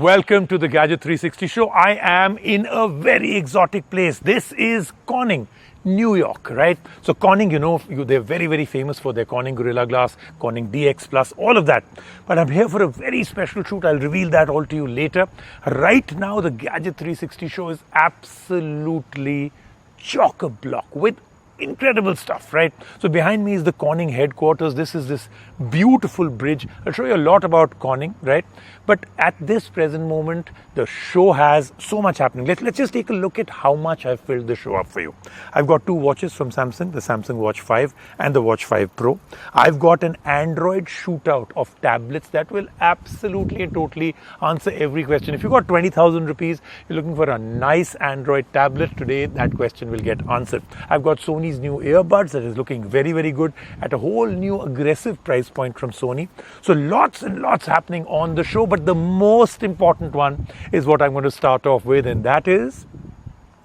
Welcome to the Gadget 360 show. I am in a very exotic place. This is Corning, New York, right? So Corning, they're very, very famous for their Corning Gorilla Glass, Corning DX Plus, all of that. But I'm here for a very special shoot. I'll reveal that all to you later. Right now, the Gadget 360 show is absolutely chock-a-block with incredible stuff, right? So behind me is the Corning headquarters. This is this beautiful bridge. I'll show you a lot about Corning, right? But at this present moment, the show has so much happening. Let's just take a look at how much I've filled the show up for you. I've got two watches from Samsung, the Samsung Watch 5 and the Watch 5 Pro. I've got an Android shootout of tablets that will absolutely and totally answer every question. If you've got 20,000 rupees, you're looking for a nice Android tablet, today that question will get answered. I've got Sony's new earbuds that is looking very, very good at a whole new aggressive price point from Sony. So lots and lots happening on the show, but the most important one is what I'm going to start off with, and that is,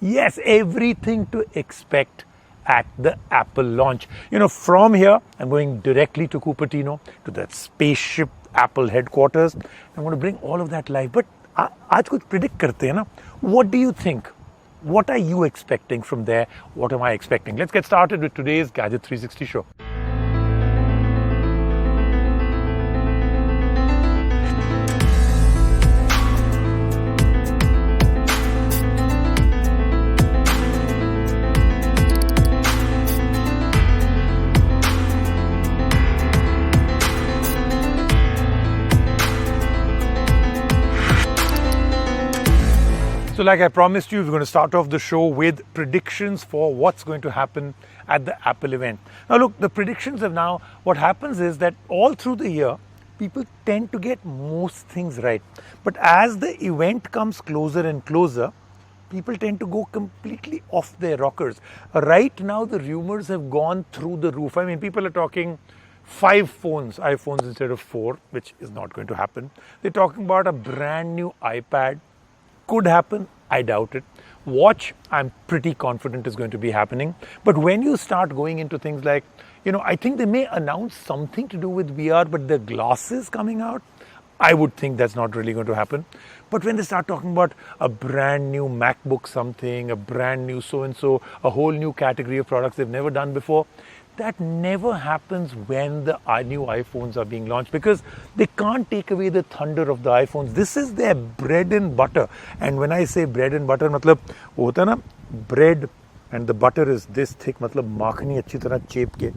yes, everything to expect at the Apple launch. From here, I'm going directly to Cupertino, to that spaceship Apple headquarters. I'm going to bring all of that live. But aaj kuch predict karte hain na? What do you think? What are you expecting from there? What am I expecting? Let's get started with today's Gadget 360 show. So like I promised you, we're going to start off the show with predictions for what's going to happen at the Apple event. Now look, the predictions what happens is that all through the year, people tend to get most things right. But as the event comes closer and closer, people tend to go completely off their rockers. Right now, the rumors have gone through the roof. I mean, people are talking 5 iPhones instead of 4, which is not going to happen. They're talking about a brand new iPad. Could happen, I doubt it. Watch, I'm pretty confident is going to be happening. But when you start going into things like, I think they may announce something to do with VR, but the glasses coming out, I would think that's not really going to happen. But when they start talking about a brand new MacBook something, a brand new so-and-so, a whole new category of products they've never done before, that never happens when the new iPhones are being launched, because they can't take away the thunder of the iPhones. This is their bread and butter. And when I say bread and butter, matlab, wo hota na, bread and the butter is this thick, matlab makhani achhi tarah chep ke.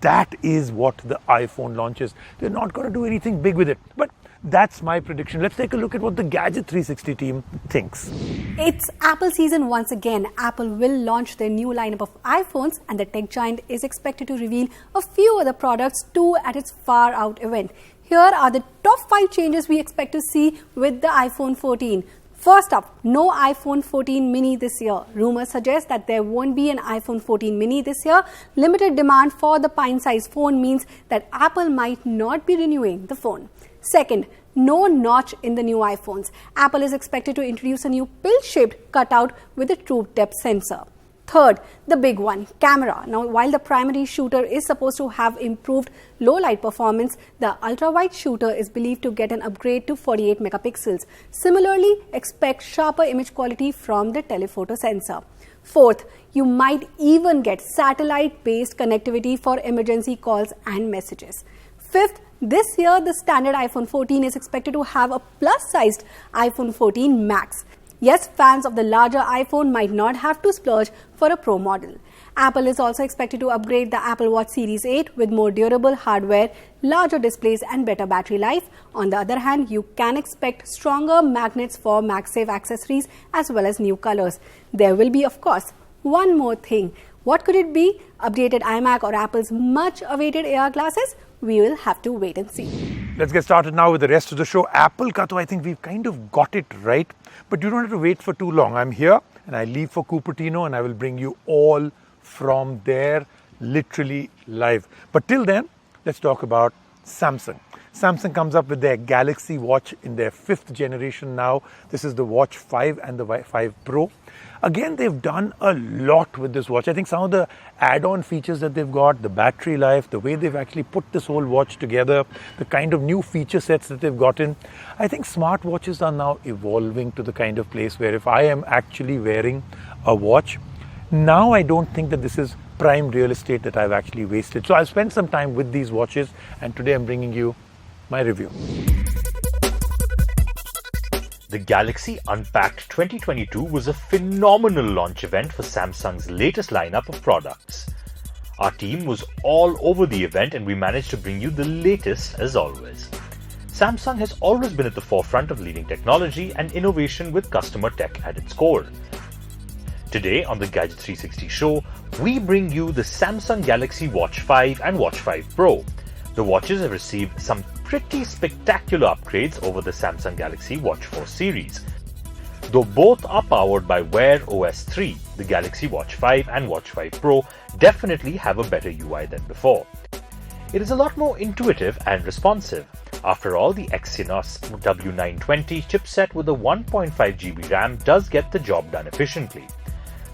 That is what the iPhone launches. They're not going to do anything big with it. But that's my prediction. Let's take a look at what the Gadget 360 team thinks. It's Apple season once again. Apple will launch their new lineup of iPhones, and the tech giant is expected to reveal a few other products too at its far out event. Here are the top 5 changes we expect to see with the iPhone 14. First up, no iPhone 14 mini this year. Rumors suggest that there won't be an iPhone 14 mini this year. Limited demand for the pint-sized phone means that Apple might not be renewing the phone. Second, no notch in the new iPhones. Apple is expected to introduce a new pill-shaped cutout with a true depth sensor. Third, the big one, camera. Now, while the primary shooter is supposed to have improved low light performance, the ultra-wide shooter is believed to get an upgrade to 48 megapixels. Similarly, expect sharper image quality from the telephoto sensor. Fourth, you might even get satellite-based connectivity for emergency calls and messages. Fifth, this year the standard iPhone 14 is expected to have a plus-sized iPhone 14 Max. Yes, fans of the larger iPhone might not have to splurge for a Pro model. Apple is also expected to upgrade the Apple Watch Series 8 with more durable hardware, larger displays and better battery life. On the other hand, you can expect stronger magnets for MagSafe accessories as well as new colors. There will be, of course, one more thing. What could it be? Updated iMac or Apple's much-awaited AR glasses? We will have to wait and see. Let's get started now with the rest of the show. Apple ka to I think we've kind of got it right, but you don't have to wait for too long. I'm here and I leave for Cupertino and I will bring you all from there, literally live. But till then, let's talk about Samsung. Samsung comes up with their Galaxy Watch in their 5th generation now. This is the Watch 5 and the 5 Pro. Again, they've done a lot with this watch. I think some of the add-on features that they've got, the battery life, the way they've actually put this whole watch together, the kind of new feature sets that they've gotten. I think smartwatches are now evolving to the kind of place where if I am actually wearing a watch, now I don't think that this is prime real estate that I've actually wasted. So I've spent some time with these watches, and today I'm bringing you my review. The Galaxy Unpacked 2022 was a phenomenal launch event for Samsung's latest lineup of products. Our team was all over the event and we managed to bring you the latest as always. Samsung has always been at the forefront of leading technology and innovation with customer tech at its core. Today on the Gadget 360 show, we bring you the Samsung Galaxy Watch 5 and Watch 5 Pro. The watches have received some pretty spectacular upgrades over the Samsung Galaxy Watch 4 series. Though both are powered by Wear OS 3, the Galaxy Watch 5 and Watch 5 Pro definitely have a better UI than before. It is a lot more intuitive and responsive. After all, the Exynos W920 chipset with a 1.5GB RAM does get the job done efficiently.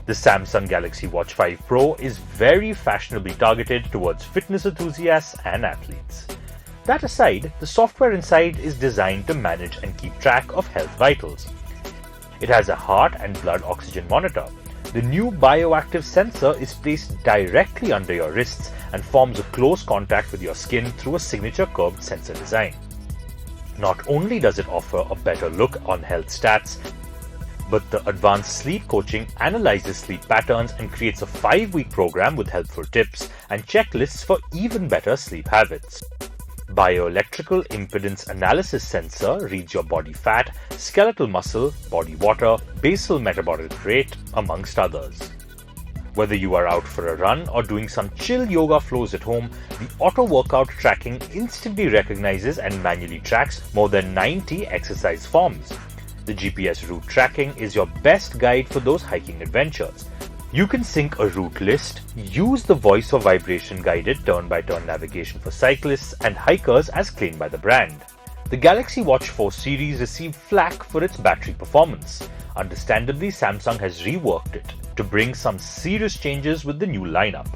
The Samsung Galaxy Watch 5 Pro is very fashionably targeted towards fitness enthusiasts and athletes. That aside, the software inside is designed to manage and keep track of health vitals. It has a heart and blood oxygen monitor. The new bioactive sensor is placed directly under your wrists and forms a close contact with your skin through a signature curved sensor design. Not only does it offer a better look on health stats, but the advanced sleep coaching analyzes sleep patterns and creates a 5-week program with helpful tips and checklists for even better sleep habits. Bioelectrical impedance analysis sensor reads your body fat, skeletal muscle, body water, basal metabolic rate, amongst others. Whether you are out for a run or doing some chill yoga flows at home, the auto workout tracking instantly recognizes and manually tracks more than 90 exercise forms. The GPS route tracking is your best guide for those hiking adventures. You can sync a route list, use the voice or vibration guided turn-by-turn navigation for cyclists and hikers as claimed by the brand. The Galaxy Watch 4 series received flack for its battery performance. Understandably, Samsung has reworked it to bring some serious changes with the new lineup.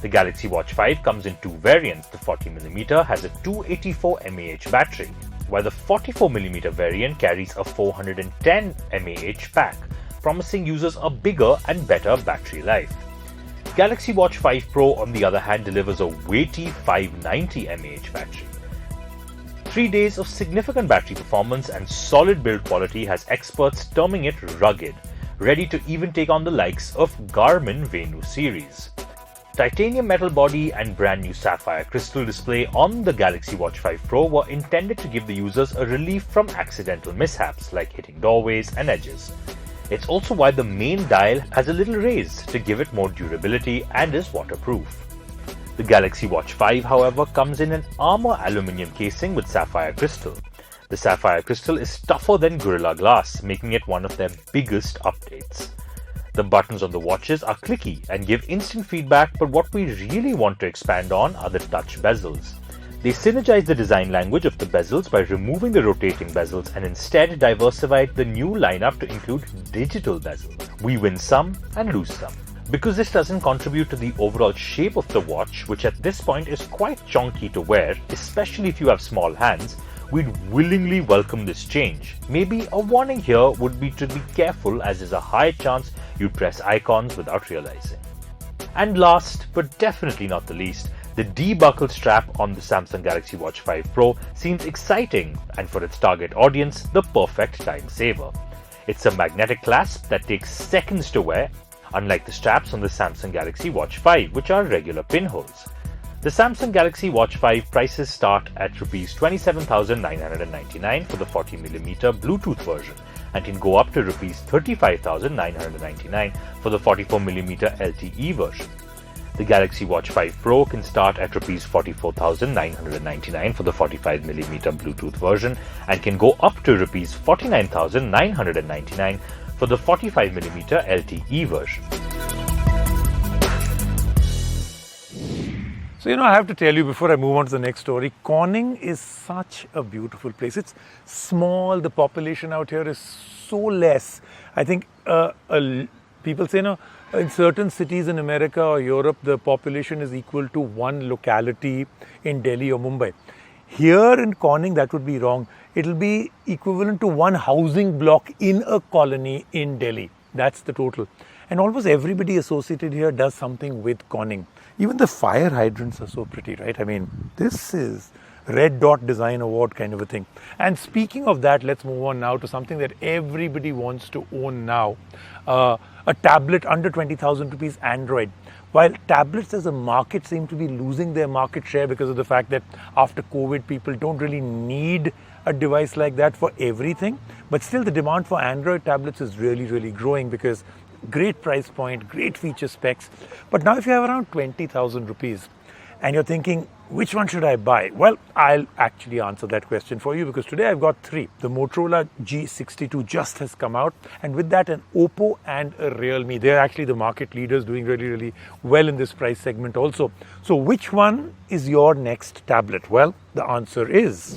The Galaxy Watch 5 comes in two variants. The 40mm has a 284 mAh battery, while the 44mm variant carries a 410 mAh pack, promising users a bigger and better battery life. Galaxy Watch 5 Pro, on the other hand, delivers a weighty 590 mAh battery. 3 days of significant battery performance and solid build quality has experts terming it rugged, ready to even take on the likes of Garmin Venu series. Titanium metal body and brand new sapphire crystal display on the Galaxy Watch 5 Pro were intended to give the users a relief from accidental mishaps like hitting doorways and edges. It's also why the main dial has a little raise to give it more durability and is waterproof. The Galaxy Watch 5, however, comes in an armor aluminium casing with sapphire crystal. The sapphire crystal is tougher than Gorilla Glass, making it one of their biggest updates. The buttons on the watches are clicky and give instant feedback, but what we really want to expand on are the touch bezels. They synergize the design language of the bezels by removing the rotating bezels and instead diversified the new lineup to include digital bezels. We win some and lose some. Because this doesn't contribute to the overall shape of the watch, which at this point is quite chonky to wear, especially if you have small hands, we'd willingly welcome this change. Maybe a warning here would be to be careful, as there's a high chance you'd press icons without realizing. And last, but definitely not the least, the debuckled strap on the Samsung Galaxy Watch 5 Pro seems exciting and for its target audience, the perfect time saver. It's a magnetic clasp that takes seconds to wear, unlike the straps on the Samsung Galaxy Watch 5, which are regular pinholes. The Samsung Galaxy Watch 5 prices start at Rs 27,999 for the 40mm Bluetooth version and can go up to Rs 35,999 for the 44mm LTE version. The Galaxy Watch 5 Pro can start at Rs 44,999 for the 45mm Bluetooth version and can go up to Rs 49,999 for the 45mm LTE version. So, I have to tell you before I move on to the next story, Corning is such a beautiful place. It's small, the population out here is so less. I think people say, in certain cities in America or Europe, the population is equal to one locality in Delhi or Mumbai. Here in Corning, that would be wrong. It'll be equivalent to one housing block in a colony in Delhi. That's the total. And almost everybody associated here does something with Corning. Even the fire hydrants are so pretty, right? I mean, this is Red Dot Design Award kind of a thing. And speaking of that, let's move on now to something that everybody wants to own now. A tablet under 20,000 rupees, Android. While tablets as a market seem to be losing their market share because of the fact that after COVID, people don't really need a device like that for everything. But still, the demand for Android tablets is really, really growing because great price point, great feature specs. But now if you have around 20,000 rupees and you're thinking, which one should I buy? Well, I'll actually answer that question for you because today I've got three. The Motorola G62 just has come out, and with that an Oppo and a Realme. They're actually the market leaders, doing really, really well in this price segment also. So which one is your next tablet? Well, the answer is...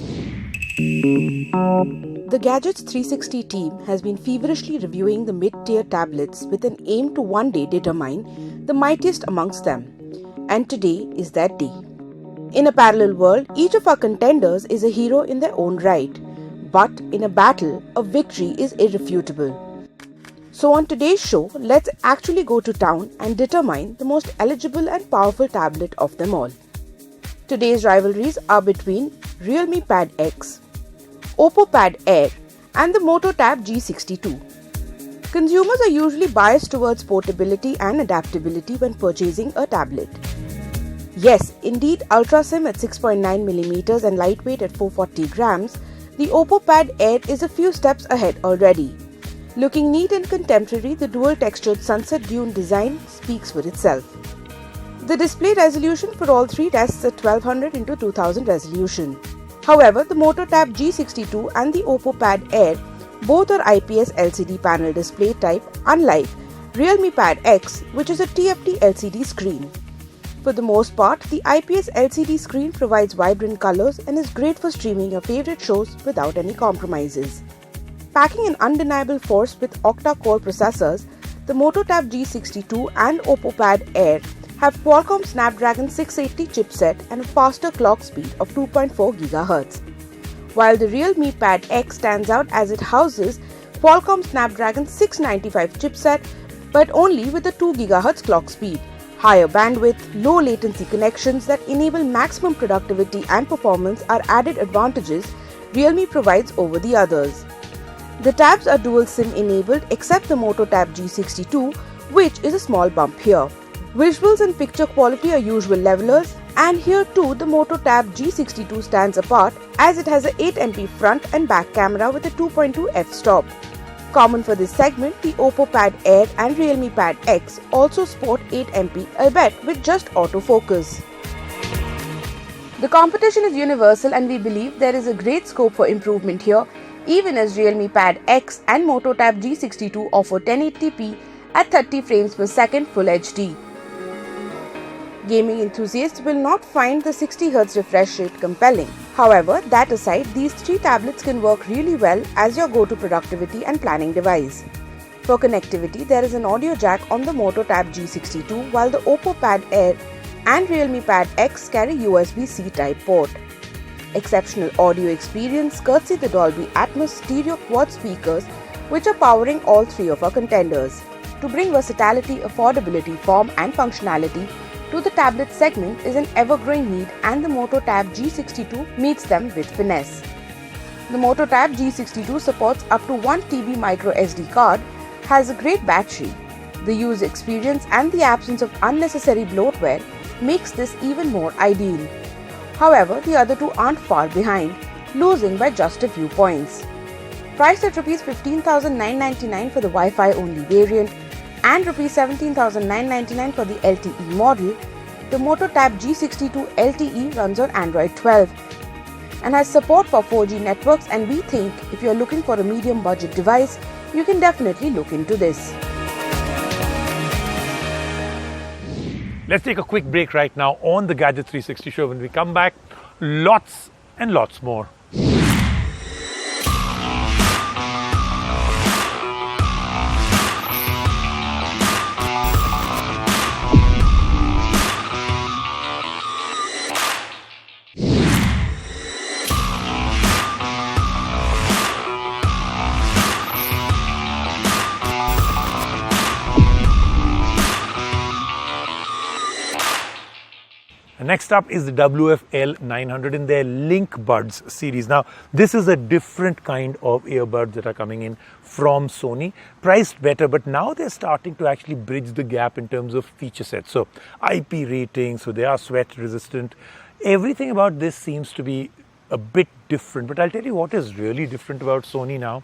The Gadget's 360 team has been feverishly reviewing the mid-tier tablets with an aim to one day determine the mightiest amongst them. And today is that day. In a parallel world, each of our contenders is a hero in their own right. But in a battle, a victory is irrefutable. So on today's show, let's actually go to town and determine the most eligible and powerful tablet of them all. Today's rivalries are between Realme Pad X, Oppo Pad Air, and the Moto Tab G62. Consumers are usually biased towards portability and adaptability when purchasing a tablet. Yes, indeed, ultra slim at 6.9mm and lightweight at 440 grams, the Oppo Pad Air is a few steps ahead already. Looking neat and contemporary, the dual-textured sunset dune design speaks for itself. The display resolution for all three rests at 1200 x 2000 resolution. However, the Moto Tab G62 and the Oppo Pad Air both are IPS LCD panel display type, unlike Realme Pad X, which is a TFT LCD screen. For the most part, the IPS LCD screen provides vibrant colors and is great for streaming your favorite shows without any compromises. Packing an undeniable force with octa-core processors, the Moto Tab G62 and Oppo Pad Air have Qualcomm Snapdragon 680 chipset and a faster clock speed of 2.4 GHz. While the Realme Pad X stands out as it houses Qualcomm Snapdragon 695 chipset but only with a 2 GHz clock speed. Higher bandwidth, low latency connections that enable maximum productivity and performance are added advantages Realme provides over the others. The tabs are dual SIM enabled except the Moto Tab G62, which is a small bump here. Visuals and picture quality are usual levelers, and here too the Moto Tab G62 stands apart as it has a 8MP front and back camera with a 2.2 f-stop. Common for this segment, the Oppo Pad Air and Realme Pad X also sport 8MP, albeit with just autofocus. The competition is universal and we believe there is a great scope for improvement here, even as Realme Pad X and Moto Tab G62 offer 1080p at 30 frames per second Full HD. Gaming enthusiasts will not find the 60Hz refresh rate compelling. However, that aside, these three tablets can work really well as your go-to productivity and planning device. For connectivity, there is an audio jack on the Moto Tab G62, while the Oppo Pad Air and Realme Pad X carry USB-C type port. Exceptional audio experience courtesy the Dolby Atmos stereo quad speakers, which are powering all three of our contenders. To bring versatility, affordability, form and functionality to the tablet segment is an ever-growing need, and the Moto Tab G62 meets them with finesse. The Moto Tab G62 supports up to 1 TB micro SD card, has a great battery. The user experience and the absence of unnecessary bloatware makes this even more ideal. However, the other two aren't far behind, losing by just a few points. Priced at Rs 15,999 for the Wi-Fi only variant and Rs 17,999 for the LTE model, the Moto Tab G62 LTE runs on Android 12 and has support for 4G networks, and we think if you're looking for a medium budget device, you can definitely look into this. let's take a quick break right now on the Gadget 360 show. When we come back, lots and lots more. Next up is the WF-L900 in their Linkbuds series. Now, this is a different kind of earbuds that are coming in from Sony, priced better, but now they're starting to actually bridge the gap in terms of feature sets. So, IP rating, so they are sweat resistant. Everything about this seems to be a bit different, but I'll tell you what is really different about Sony now.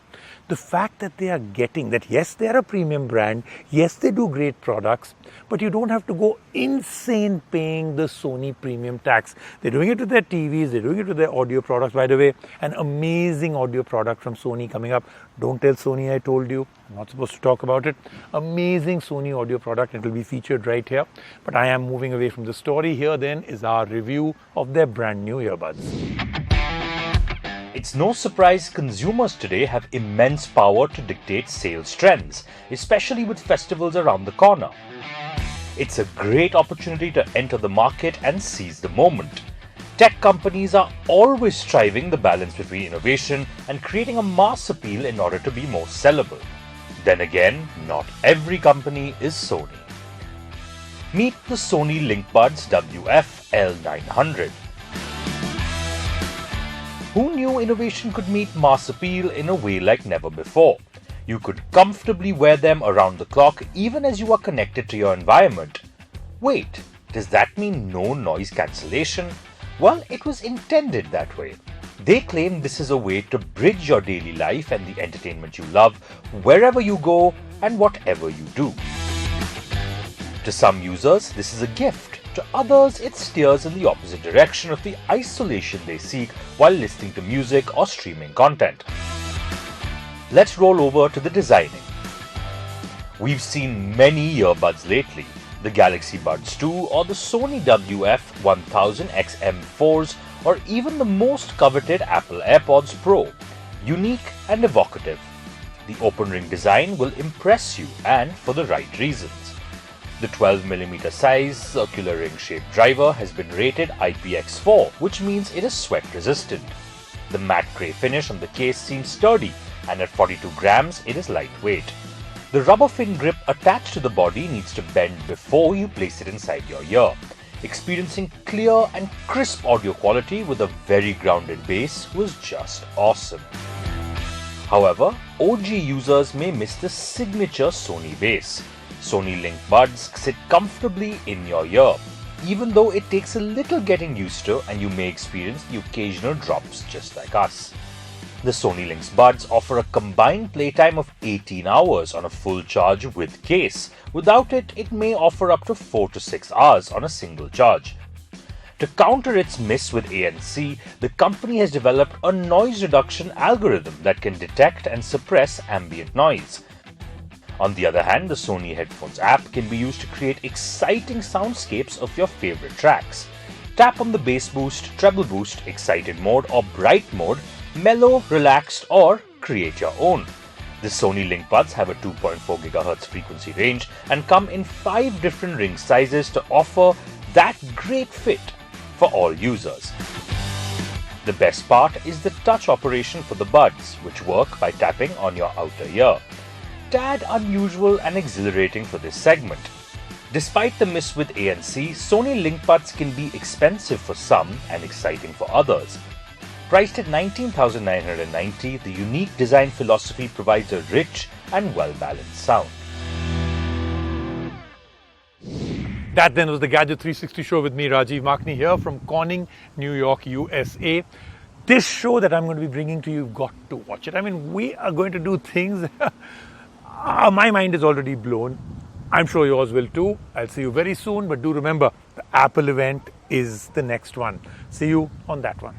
The fact that they are getting that, yes, they're a premium brand, yes, they do great products, but you don't have to go insane paying the Sony premium tax. They're doing it with their TVs, they're doing it with their audio products. By the way, an amazing audio product from Sony coming up. Don't tell Sony I told you, I'm not supposed to talk about it. Amazing Sony audio product, it will be featured right here. But I am moving away from the story. Here then is our review of their brand new earbuds. It's no surprise consumers today have immense power to dictate sales trends, especially with festivals around the corner. It's a great opportunity to enter the market and seize the moment. Tech companies are always striving the balance between innovation and creating a mass appeal in order to be more sellable. Then again, not every company is Sony. Meet the Sony Linkbuds WF-L900. Who knew innovation could meet mass appeal in a way like never before? You could comfortably wear them around the clock even as you are connected to your environment. Wait, does that mean no noise cancellation? Well, it was intended that way. They claim this is a way to bridge your daily life and the entertainment you love wherever you go and whatever you do. To some users, this is a gift. To others, it steers in the opposite direction of the isolation they seek while listening to music or streaming content. Let's roll over to the designing. We've seen many earbuds lately, the Galaxy Buds 2 or the Sony WF-1000 XM4s or even the most coveted Apple AirPods Pro. Unique and evocative. The open ring design will impress you, and for the right reasons. The 12mm size circular ring-shaped driver has been rated IPX4, which means it is sweat resistant. The matte grey finish on the case seems sturdy, and at 42 grams it is lightweight. The rubber fin grip attached to the body needs to bend before you place it inside your ear. Experiencing clear and crisp audio quality with a very grounded bass was just awesome. However, OG users may miss the signature Sony bass. Sony Linkbuds sit comfortably in your ear, even though it takes a little getting used to and you may experience the occasional drops just like us. The Sony Linkbuds offer a combined playtime of 18 hours on a full charge with case. Without it, it may offer up to 4 to 6 hours on a single charge. To counter its miss with ANC, the company has developed a noise reduction algorithm that can detect and suppress ambient noise. On the other hand, the Sony Headphones app can be used to create exciting soundscapes of your favorite tracks. Tap on the bass boost, treble boost, excited mode or bright mode, mellow, relaxed or create your own. The Sony Linkbuds have a 2.4 GHz frequency range and come in 5 different ring sizes to offer that great fit for all users. The best part is the touch operation for the buds, which work by tapping on your outer ear. Tad unusual and exhilarating for this segment. Despite the miss with ANC, Sony Linkbuds can be expensive for some and exciting for others. Priced at 19,990, the unique design philosophy provides a rich and well-balanced sound. That then was the Gadget 360 show with me, Rajiv Makni, here from Corning, New York, USA. This show that I'm going to be bringing to you, you've got to watch it. I mean, we are going to do things... my mind is already blown. I'm sure yours will too. I'll see you very soon. But do remember, the Apple event is the next one. See you on that one.